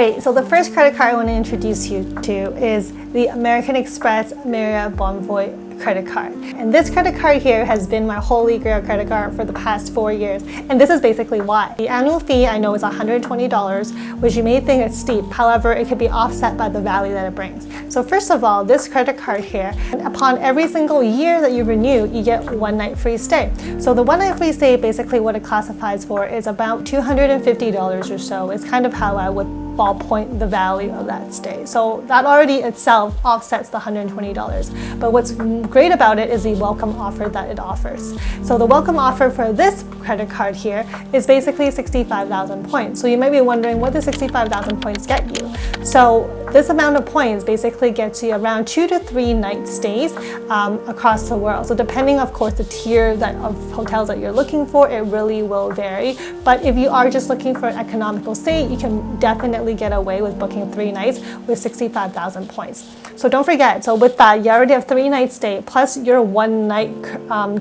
Okay, so the first credit card I want to introduce you to is the American Express Marriot Bonvoy credit card. And this credit card here has been my holy grail credit card for the past 4 years. And this is basically why. The annual fee I know is $120, which you may think is steep. However, it can be offset by the value that it brings. So first of all, this credit card here, upon every single year that you renew, you get 1 night free stay. So the 1 night free stay, basically what it classifies for is about $250 or so. It's kind of how I would ballpoint the value of that stay. So that already itself offsets the $120. But what's great about it is the welcome offer that it offers. So the welcome offer for this credit card here is basically 65,000 points. So you might be wondering, what does 65,000 points get you? So this amount of points basically gets you around 2 to 3 night stays across the world. So depending, of course, the tier of hotels that you're looking for, it really will vary. But if you are just looking for an economical stay, you can definitely get away with booking 3 nights with 65,000 points. So don't forget, so with that, you already have 3 night stay plus your 1 night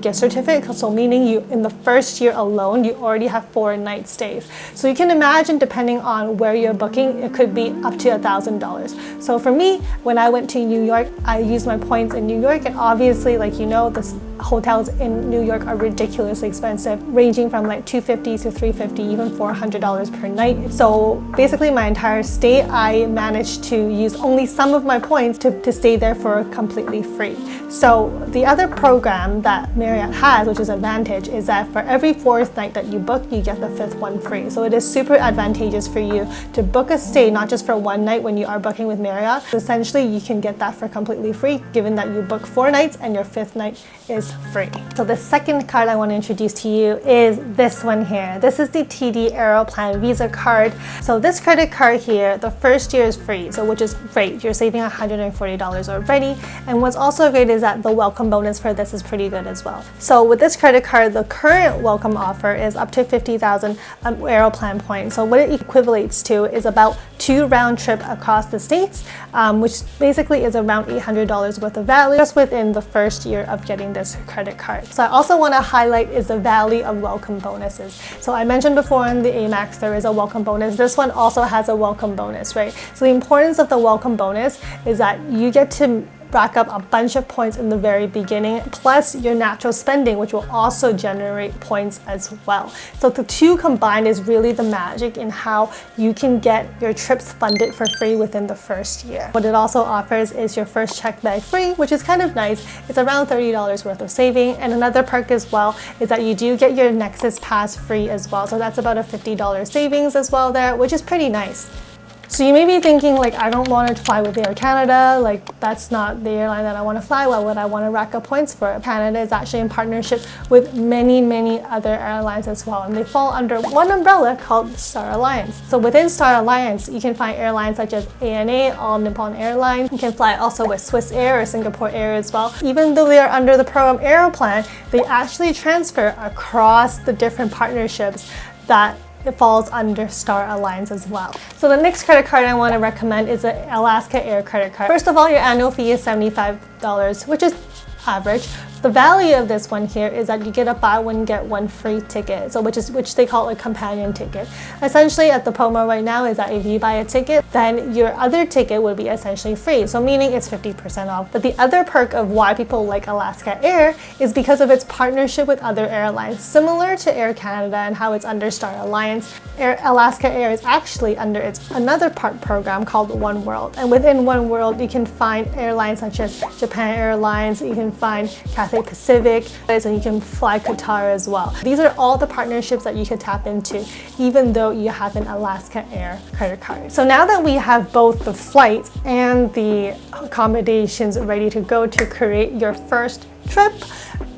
gift certificate. So meaning you, in the first year alone, you already have 4 night stays. So you can imagine, depending on where you're booking, it could be up to $1,000. So for me, when I went to New York, I used my points in New York, and obviously, like you know, the hotels in New York are ridiculously expensive, ranging from like $250 to $350, even $400 per night. So basically my entire stay, I managed to use only some of my points to stay there for completely free. So the other program that Marriott has, which is Advantage, is that for every 4th night that you book, you get the 5th one free. So it is super advantageous for you to book a stay, not just for 1 night when you are booking with Marriott. Essentially, you can get that for completely free, given that you book 4 nights and your 5th night is free. So the second card I want to introduce to you is this one here. This is the TD Aeroplan Visa card. So this credit card here, the first year is free, so which is great. You're saving $140 already. And what's also great is that the welcome bonus for this is pretty good as well. So with this credit card, the current welcome offer is up to 50,000 Aeroplan points. So what it equivalates to is about 2 round trip across the states, which basically is around $800 worth of value just within the first year of getting this credit card. So I also want to highlight is the value of welcome bonuses. So I mentioned before in the Amex there is a welcome bonus. This one also has a welcome bonus, right? So the importance of the welcome bonus is that you get to rack up a bunch of points in the very beginning, plus your natural spending, which will also generate points as well. So the two combined is really the magic in how you can get your trips funded for free within the first year. What it also offers is your first check bag free, which is kind of nice. It's around $30 worth of saving. And another perk as well is that you do get your Nexus Pass free as well. So that's about a $50 savings as well there, which is pretty nice. So you may be thinking, like, I don't want to fly with Air Canada, like that's not the airline that I want to fly. Why would I want to rack up points for? Canada is actually in partnership with many other airlines as well, and they fall under one umbrella called Star Alliance. So within Star Alliance, you can find airlines such as ANA, All Nippon Airlines. You can fly also with Swiss Air or Singapore Air as well. Even though they are under the program Aeroplan, they actually transfer across the different partnerships that it falls under Star Alliance as well. So the next credit card I want to recommend is the Alaska Air credit card. First of all, your annual fee is $75, which is average. The value of this one here is that you get a buy one get one free ticket, so which they call a companion ticket. Essentially, at the promo right now is that if you buy a ticket, then your other ticket would be essentially free, so meaning it's 50% off. But the other perk of why people like Alaska Air is because of its partnership with other airlines, similar to Air Canada and how it's under Star Alliance. Alaska Air is actually under its another part program called One World, and within One World you can find airlines such as Japan Airlines, you can find Cathay Pacific, and you can fly Qatar as well. These are all the partnerships that you could tap into, even though you have an Alaska Air credit card. So now that we have both the flight and the accommodations ready to go to create your first trip,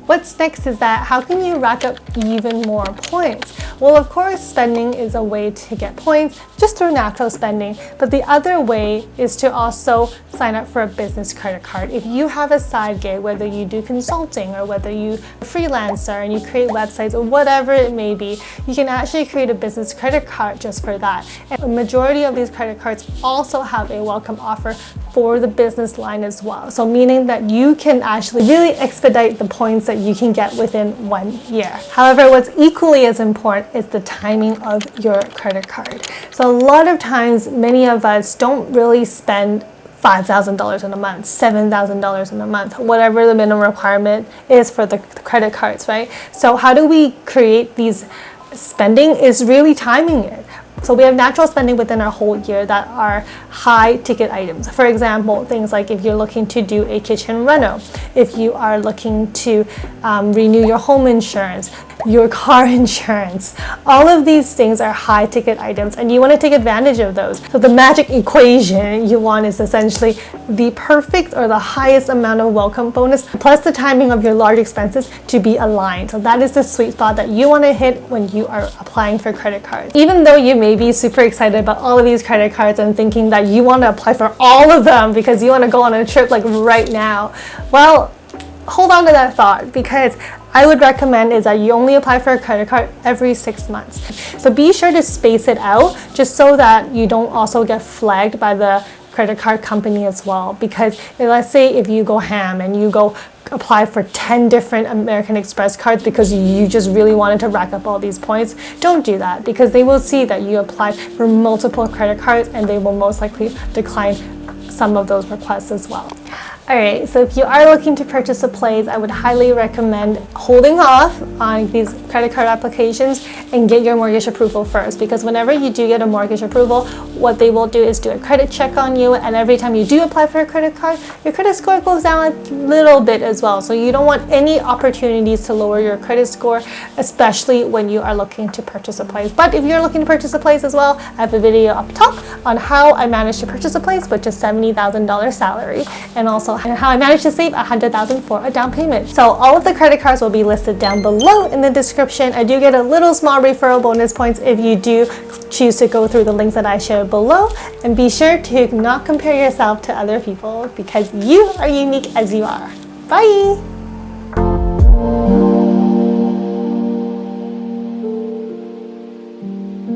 what's next is that how can you rack up even more points? Well, of course, spending is a way to get points just through natural spending, but the other way is to also sign up for a business credit card. If you have a side gig, whether you do consulting or whether you freelancer and you create websites or whatever it may be, you can actually create a business credit card just for that. And the majority of these credit cards also have a welcome offer for the business line as well. So meaning that you can actually really expedite the points that you can get within 1 year. However, what's equally as important is the timing of your credit card. So a lot of times, many of us don't really spend $5,000 in a month, $7,000 in a month, whatever the minimum requirement is for the credit cards, right? So how do we create these spending is really timing it. So we have natural spending within our whole year that are high ticket items. For example, things like if you're looking to do a kitchen reno, if you are looking to renew your home insurance, your car insurance, all of these things are high ticket items and you want to take advantage of those. So the magic equation you want is essentially the perfect or the highest amount of welcome bonus plus the timing of your large expenses to be aligned. So that is the sweet spot that you want to hit when you are applying for credit cards. Even though you may be super excited about all of these credit cards and thinking that you want to apply for all of them because you want to go on a trip like right now, well, hold on to that thought, because I would recommend is that you only apply for a credit card every 6 months. So be sure to space it out just so that you don't also get flagged by the credit card company as well. Because let's say if you go ham and you go apply for 10 different American Express cards because you just really wanted to rack up all these points, don't do that, because they will see that you applied for multiple credit cards and they will most likely decline some of those requests as well. Alright, so if you are looking to purchase a place, I would highly recommend holding off on these credit card applications and get your mortgage approval first, because whenever you do get a mortgage approval, what they will do is do a credit check on you, and every time you do apply for a credit card, your credit score goes down a little bit as well. So you don't want any opportunities to lower your credit score, especially when you are looking to purchase a place. But if you're looking to purchase a place as well, I have a video up top on how I managed to purchase a place with just $70,000 salary, and also how I managed to save $100,000 for a down payment. So all of the credit cards will be listed down below in the description. I do get a little small referral bonus points if you do choose to go through the links that I share below, and be sure to not compare yourself to other people because you are unique as you are. Bye!